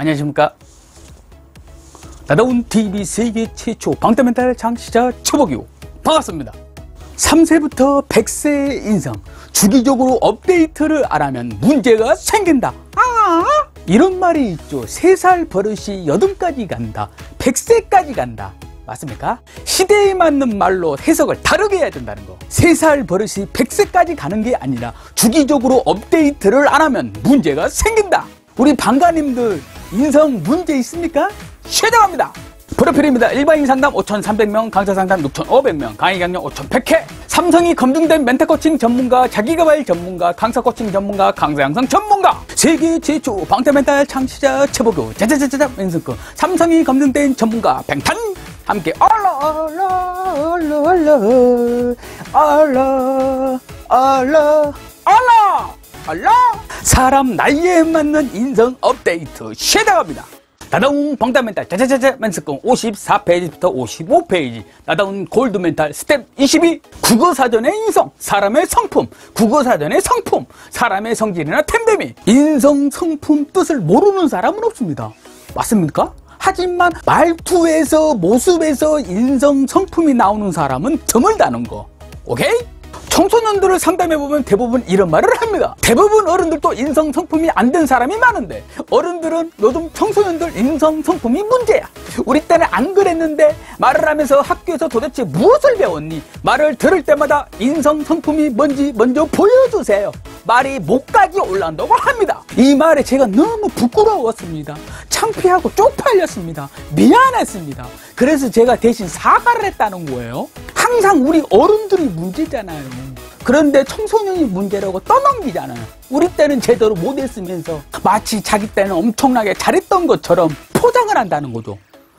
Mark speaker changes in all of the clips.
Speaker 1: 안녕하십니까. 나다운 TV 세계 최초 방탄멘탈 창시자 최복이고 반갑습니다. 3세부터 100세의 인성, 주기적으로 업데이트를 안 하면 문제가 생긴다. 이런 말이 있죠. 3살 버릇이 여든까지 간다, 100세까지 간다. 맞습니까? 시대에 맞는 말로 해석을 다르게 해야 된다는 거. 3살 버릇이 100세까지 가는 게 아니라 주기적으로 업데이트를 안 하면 문제가 생긴다. 우리 방가님들 인성 문제 있습니까? 최대합니다. 프로필입니다. 일반인 상담 5,300명, 강사 상담 6,500명, 강의 경력 5,100회. 삼성이 검증된 멘탈 코칭 전문가, 자기개발 전문가, 강사 코칭 전문가, 강사 양성 전문가, 세계 최초 방탄 멘탈 창시자 최복우 짜자자자자 멘스크 삼성이 검증된 전문가 뱅탄 함께 알라 사람 나이에 맞는 인성 업데이트 시작합니다. 나다운 방탄 멘탈 짜자자자 멘스크 54페이지부터 55페이지 나다운 골드 멘탈 스텝 22 국어사전의 인성, 사람의 성품, 국어사전의 성품, 사람의 성질이나 템데미. 인성, 성품 뜻을 모르는 사람은 없습니다. 맞습니까? 하지만 말투에서 모습에서 인성, 성품이 나오는 사람은 드물다는 거. 오케이? 청소년들을 상담해보면 대부분 이런 말을 합니다. 대부분 어른들도 인성, 성품이 안 된 사람이 많은데 어른들은 요즘 청소년들 인성, 성품이 문제야. 우리 때는 안 그랬는데 말을 하면서 학교에서 도대체 무엇을 배웠니? 말을 들을 때마다 인성, 성품이 뭔지 먼저 보여주세요. 말이 목까지 올라온다고 합니다. 이 말에 제가 너무 부끄러웠습니다. 창피하고 쪽팔렸습니다. 미안했습니다. 그래서 제가 대신 사과를 했다는 거예요. 항상 우리 어른들이 문제잖아요. 그런데 청소년이 문제라고 떠넘기잖아요. 우리 때는 제대로 못했으면서 마치 자기 때는 엄청나게 잘했던 것처럼 포장을 한다는 거죠.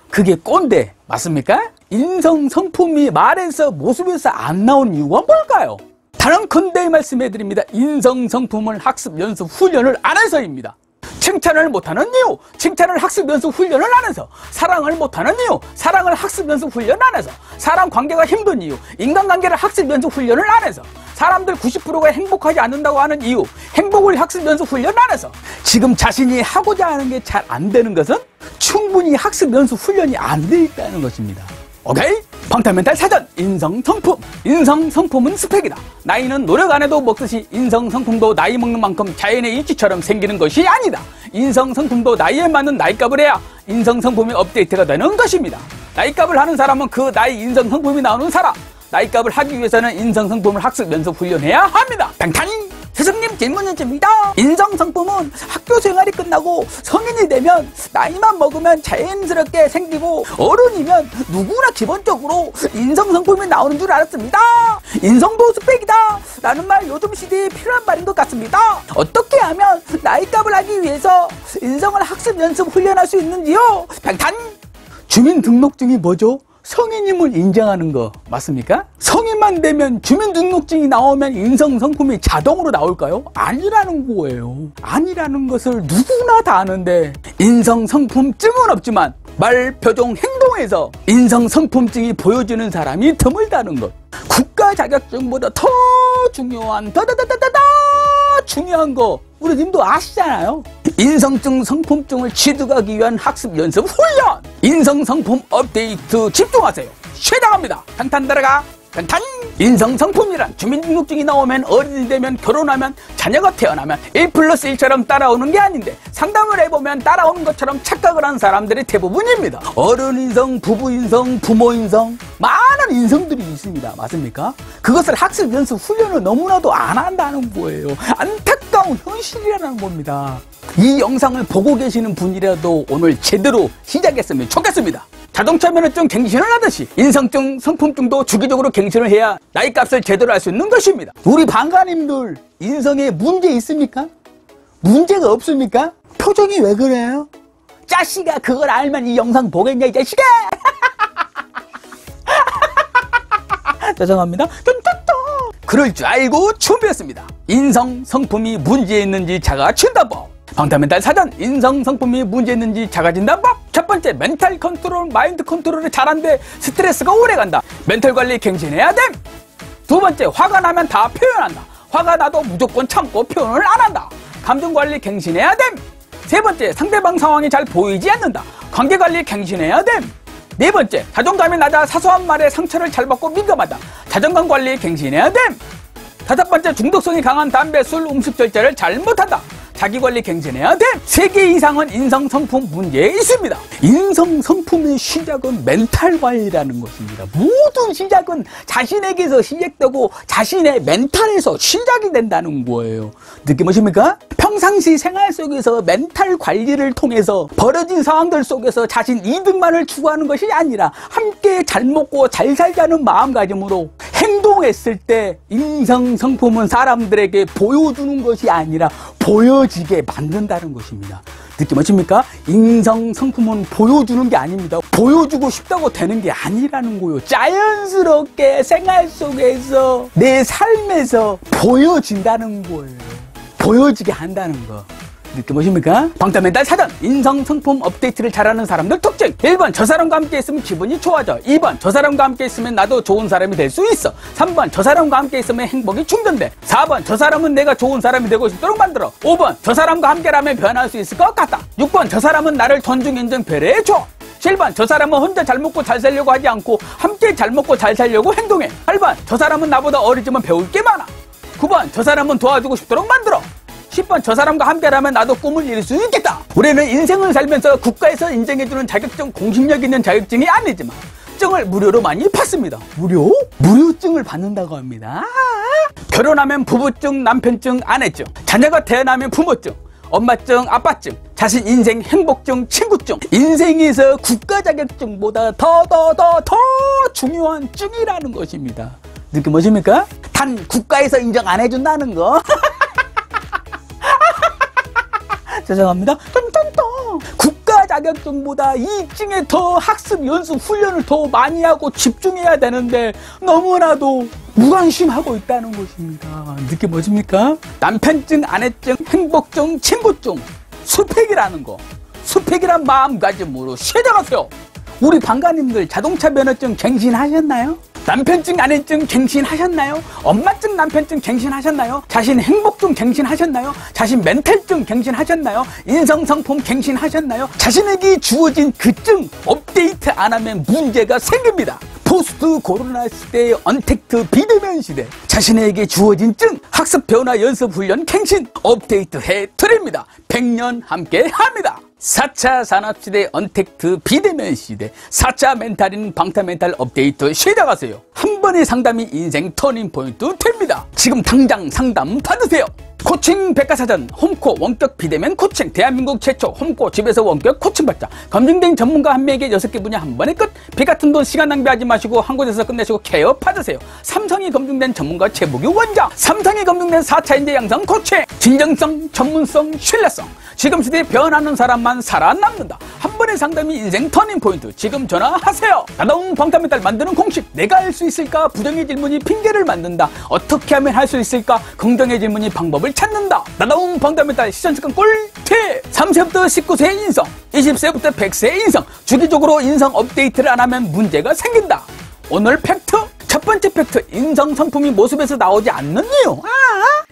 Speaker 1: 그게 꼰대 맞습니까? 인성, 성품이 말에서 모습에서 안 나온 이유가 뭘까요? 단언컨대 말씀해드립니다. 인성, 성품을 학습, 연습, 훈련을 안 해서입니다. 칭찬을 못하는 이유, 칭찬을 학습, 연습, 훈련을 안 해서. 사랑을 못하는 이유, 사랑을 학습, 연습, 훈련 안 해서. 사람 관계가 힘든 이유, 인간관계를 학습, 연습, 훈련을 안 해서. 사람들 90%가 행복하지 않는다고 하는 이유, 행복을 학습, 연습, 훈련 안 해서. 지금 자신이 하고자 하는 게 잘 안 되는 것은 충분히 학습, 연습, 훈련이 안 돼 있다는 것입니다. 오케이? 방탄멘탈 사전 인성, 성품. 인성, 성품은 스펙이다. 나이는 노력 안 해도 먹듯이 인성, 성품도 나이 먹는 만큼 자연의 이치처럼 생기는 것이 아니다. 인성, 성품도 나이에 맞는 나이값을 해야 인성, 성품이 업데이트가 되는 것입니다. 나이값을 하는 사람은 그 나이 인성, 성품이 나오는 사람. 나이값을 하기 위해서는 인성, 성품을 학습, 연습, 훈련해야 합니다. 뱅탄! 스승님 질문입니다. 인성, 성품은 학교 생활이 끝나고 성인이 되면 나이만 먹으면 자연스럽게 생기고 어른이면 누구나 기본적으로 인성, 성품이 나오는 줄 알았습니다. 인성도 스펙이다 라는 말 요즘 시대에 필요한 말인 것 같습니다. 어떻게 하면 나이값을 하기 위해서 인성을 학습, 연습, 훈련할 수 있는지요? 뱅탄! 주민등록증이 뭐죠? 성인임을 인정하는 거 맞습니까? 성인만 되면 주민등록증이 나오면 인성, 성품이 자동으로 나올까요? 아니라는 거예요. 아니라는 것을 누구나 다 아는데 인성, 성품증은 없지만 말, 표정, 행동에서 인성, 성품증이 보여지는 사람이 드물다는 것. 국가 자격증보다 더 중요한 더더더더더 중요한 거 우리 님도 아시잖아요. 인성증, 성품증을 취득하기 위한 학습, 연습, 훈련. 인성, 성품 업데이트 집중하세요. 최장합니다. 탄탄 들어가. 탄탄. 인성, 성품이란 주민등록증이 나오면 어른이 되면 결혼하면 자녀가 태어나면 1+1처럼 따라오는 게 아닌데 상담을 해보면 따라오는 것처럼 착각을 한 사람들이 대부분입니다. 어른 인성, 부부 인성, 부모 인성, 많은 인성들이 있습니다. 맞습니까? 그것을 학습, 연습, 훈련을 너무나도 안 한다는 거예요. 안타까운 현실이라는 겁니다. 이 영상을 보고 계시는 분이라도 오늘 제대로 시작했으면 좋겠습니다. 자동차 면허증 갱신을 하듯이 인성증, 성품증도 주기적으로 갱신을 해야 나이값을 제대로 할 수 있는 것입니다. 우리 방가님들 인성에 문제 있습니까? 문제가 없습니까? 표정이 왜 그래요? 자식아 그걸 알면 이 영상 보겠냐 이 자식아. 죄송합니다. 그럴 줄 알고 준비했습니다. 인성, 성품이 문제 있는지 작아진다 법. 방탄멘탈 사전 인성, 성품이 문제 있는지 작아진다 법. 첫 번째, 멘탈 컨트롤, 마인드 컨트롤이 잘한데 스트레스가 오래간다. 멘탈 관리 갱신해야 됨. 두 번째, 화가 나면 다 표현한다. 화가 나도 무조건 참고 표현을 안 한다. 감정 관리 갱신해야 됨. 세 번째, 상대방 상황이 잘 보이지 않는다. 관계관리 갱신해야 됨. 네 번째, 자존감이 낮아 사소한 말에 상처를 잘 받고 민감하다. 자존감 관리 갱신해야 됨. 다섯 번째, 중독성이 강한 담배, 술, 음식 절제를 잘못한다. 자기관리 갱신해야 돼. 3개 이상은 인성성품 문제에 있습니다. 인성성품의 시작은 멘탈 관리라는 것입니다. 모든 시작은 자신에게서 시작되고 자신의 멘탈에서 시작이 된다는 거예요. 느낌 오십니까? 평상시 생활 속에서 멘탈 관리를 통해서 벌어진 상황들 속에서 자신 이득만을 추구하는 것이 아니라 함께 잘 먹고 잘 살자는 마음가짐으로 행동했을 때 인성성품은 사람들에게 보여주는 것이 아니라 보여지게 만든다는 것입니다. 느낌 오십니까? 인성성품은 보여주는 게 아닙니다. 보여주고 싶다고 되는 게 아니라는 거예요. 자연스럽게 생활 속에서 내 삶에서 보여진다는 거예요. 보여지게 한다는 거. 느낌 오십니까? 방탄멘탈 사전 인성성품 업데이트를 잘하는 사람들 특징. 1번, 저 사람과 함께 있으면 기분이 좋아져. 2번, 저 사람과 함께 있으면 나도 좋은 사람이 될 수 있어. 3번, 저 사람과 함께 있으면 행복이 충전돼. 4번, 저 사람은 내가 좋은 사람이 되고 싶도록 만들어. 5번, 저 사람과 함께라면 변할 수 있을 것 같다. 6번, 저 사람은 나를 존중, 인정, 배려해줘. 7번, 저 사람은 혼자 잘 먹고 잘 살려고 하지 않고 함께 잘 먹고 잘 살려고 행동해. 8번, 저 사람은 나보다 어리지만 배울 게 많아. 9번, 저 사람은 도와주고 싶도록 만들어. 10번, 저 사람과 함께라면 나도 꿈을 이룰 수 있겠다. 우리는 인생을 살면서 국가에서 인정해주는 자격증, 공신력 있는 자격증이 아니지만 증을 무료로 많이 받습니다. 무료? 무료증을 받는다고 합니다. 결혼하면 부부증, 남편증, 아내증, 자녀가 태어나면 부모증, 엄마증, 아빠증, 자신 인생 행복증, 친구증. 인생에서 국가 자격증보다 더 중요한 증이라는 것입니다. 느낌 오십니까? 단 국가에서 인정 안 해준다는 거. 죄송합니다. 국가 자격증보다 이 증에 더 학습, 연습, 훈련을 더 많이 하고 집중해야 되는데 너무나도 무관심하고 있다는 것입니다. 느낌 오십니까? 남편증, 아내증, 행복증, 친구증, 수팩이라는 거. 수팩이란 마음가짐으로 시작하세요. 우리 방가님들 자동차 면허증 갱신하셨나요? 남편증, 아내증 갱신하셨나요? 엄마증, 남편증 갱신하셨나요? 자신 행복증 갱신하셨나요? 자신 멘탈증 갱신하셨나요? 인성성품 갱신하셨나요? 자신에게 주어진 그 증 업데이트 안 하면 문제가 생깁니다. 포스트 코로나 시대의 언택트 비대면 시대, 자신에게 주어진 증 학습 변화 연습 훈련 갱신 업데이트 해드립니다. 100년 함께 합니다. 4차 산업시대 언택트 비대면 시대 4차 멘탈인 방탄멘탈 업데이트 시작하세요. 한 번의 상담이 인생 터닝포인트 됩니다. 지금 당장 상담 받으세요. 코칭 백과사전 홈코 원격 비대면 코칭. 대한민국 최초 홈코 집에서 원격 코칭 받자. 검증된 전문가 한 명에게 6개 분야 한 번에 끝. 비 같은 돈 시간 낭비하지 마시고 한 곳에서 끝내시고 케어 받으세요. 삼성이 검증된 전문가 최복유 원장. 삼성이 검증된 4차 인재 양성 코칭. 진정성, 전문성, 신뢰성. 지금 시대에 변하는 사람만 살아남는다. 한 번의 상담이 인생 터닝포인트. 지금 전화하세요. 나다운 방탄멘탈 만드는 공식. 내가 할 수 있을까? 부정의 질문이 핑계를 만든다. 어떻게 하면 할 수 있을까? 긍정의 질문이 방법을 찾는다. 나다운 방탄멘탈 시선습관 꿀팁. 3세부터 19세 인성, 20세부터 100세 인성. 주기적으로 인성 업데이트를 안 하면 문제가 생긴다. 오늘 팩트. 첫 번째 팩트. 인성성품이 모습에서 나오지 않는 이유.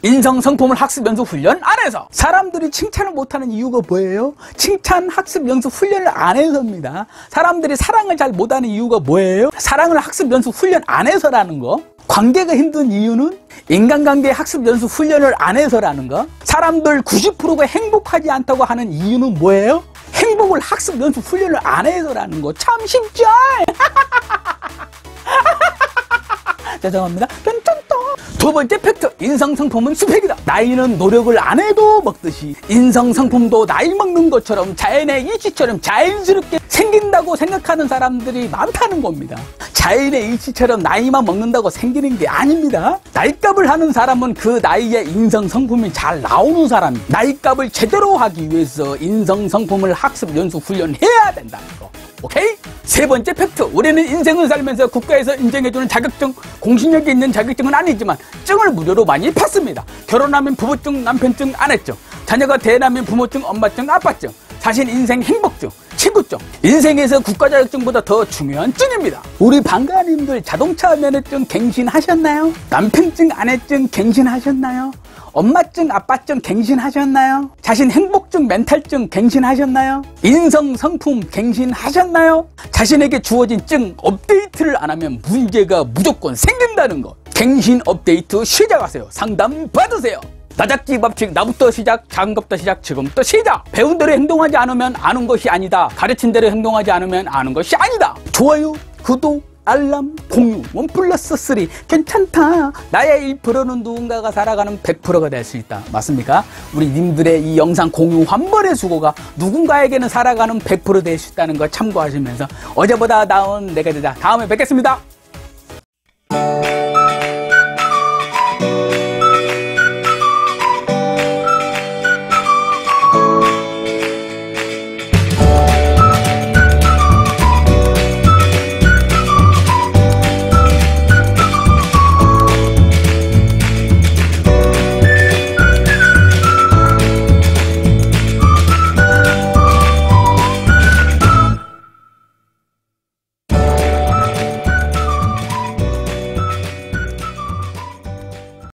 Speaker 1: 인성성품을 학습 연수 훈련 안 해서. 사람들이 칭찬을 못하는 이유가 뭐예요? 칭찬 학습 연수 훈련을 안 해서입니다. 사람들이 사랑을 잘 못하는 이유가 뭐예요? 사랑을 학습 연수 훈련 안 해서라는 거. 관계가 힘든 이유는 인간관계 학습 연수 훈련을 안 해서라는 거. 사람들 90%가 행복하지 않다고 하는 이유는 뭐예요? 행복을 학습 연수 훈련을 안 해서라는 거. 참 쉽죠? 죄송합니다. 괜찮다. 두 번째 팩트. 인성성품은 수팩이다. 나이는 노력을 안 해도 먹듯이 인성성품도 나이 먹는 것처럼 자연의 이치처럼 자연스럽게 생긴다고 생각하는 사람들이 많다는 겁니다. 자연의 이치처럼 나이만 먹는다고 생기는 게 아닙니다. 나이값을 하는 사람은 그 나이에 인성성품이 잘 나오는 사람입니다. 나이값을 제대로 하기 위해서 인성성품을 학습 연수 훈련해야 된다는 거. 오케이? 세 번째 팩트. 우리는 인생을 살면서 국가에서 인정해주는 자격증, 공신력이 있는 자격증은 아니지만 증을 무료로 많이 받습니다. 결혼하면 부부증, 남편증, 아내증, 자녀가 태어나면 부모증, 엄마증, 아빠증, 자신 인생 행복증, 친구증. 인생에서 국가 자격증보다 더 중요한 증입니다. 우리 방가님들 자동차 면허증 갱신하셨나요? 남편증, 아내증 갱신하셨나요? 엄마증, 아빠증 갱신하셨나요? 자신 행복증, 멘탈증 갱신하셨나요? 인성, 성품 갱신하셨나요? 자신에게 주어진 증 업데이트를 안 하면 문제가 무조건 생긴다는 거. 갱신 업데이트 시작하세요. 상담 받으세요. 나잡기 법칙, 나부터 시작, 작은 것부터 시작, 지금부터 시작. 배운 대로 행동하지 않으면 아는 것이 아니다. 가르친 대로 행동하지 않으면 아는 것이 아니다. 좋아요, 구독, 알람, 공유, 1+3 괜찮다. 나의 1%는 누군가가 살아가는 100%가 될 수 있다. 맞습니까? 우리 님들의 이 영상 공유 한 번의 수고가 누군가에게는 살아가는 100% 될 수 있다는 걸 참고하시면서 어제보다 나은 내가 되자. 다음에 뵙겠습니다.